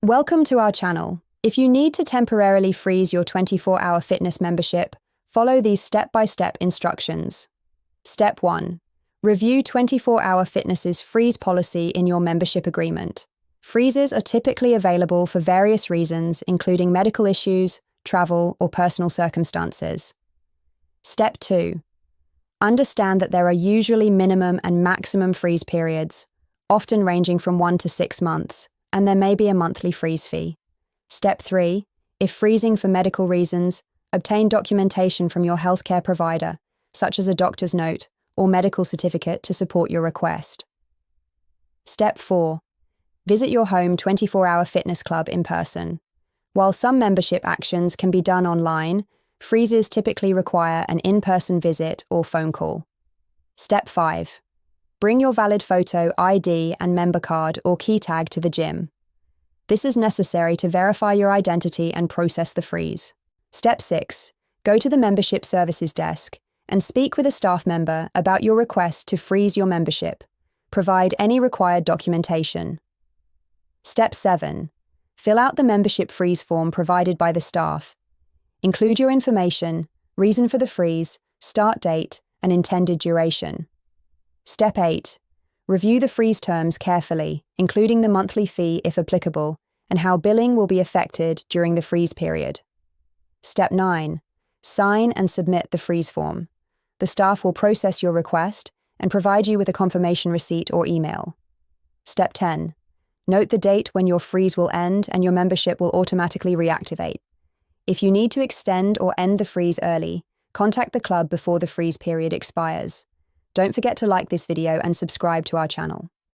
Welcome to our channel. If you need to temporarily freeze your 24-hour fitness membership, follow these step-by-step instructions. Step 1. Review 24-hour fitness's freeze policy in your membership agreement. Freezes are typically available for various reasons, including medical issues, travel, or personal circumstances. Step 2. Understand that there are usually minimum and maximum freeze periods, often ranging from 1 to 6 months, and there may be a monthly freeze fee. Step 3. If freezing for medical reasons, obtain documentation from your healthcare provider, such as a doctor's note or medical certificate to support your request. Step 4. Visit your home 24-hour fitness club in person. While some membership actions can be done online, freezes typically require an in-person visit or phone call. Step 5. Bring your valid photo, ID, and member card or key tag to the gym. This is necessary to verify your identity and process the freeze. Step 6. Go to the membership services desk and speak with a staff member about your request to freeze your membership. Provide any required documentation. Step 7. Fill out the membership freeze form provided by the staff. Include your information, reason for the freeze, start date, and intended duration. Step 8. Review the freeze terms carefully, including the monthly fee if applicable, and how billing will be affected during the freeze period. Step 9. Sign and submit the freeze form. The staff will process your request and provide you with a confirmation receipt or email. Step 10. Note the date when your freeze will end and your membership will automatically reactivate. If you need to extend or end the freeze early, contact the club before the freeze period expires. Don't forget to like this video and subscribe to our channel.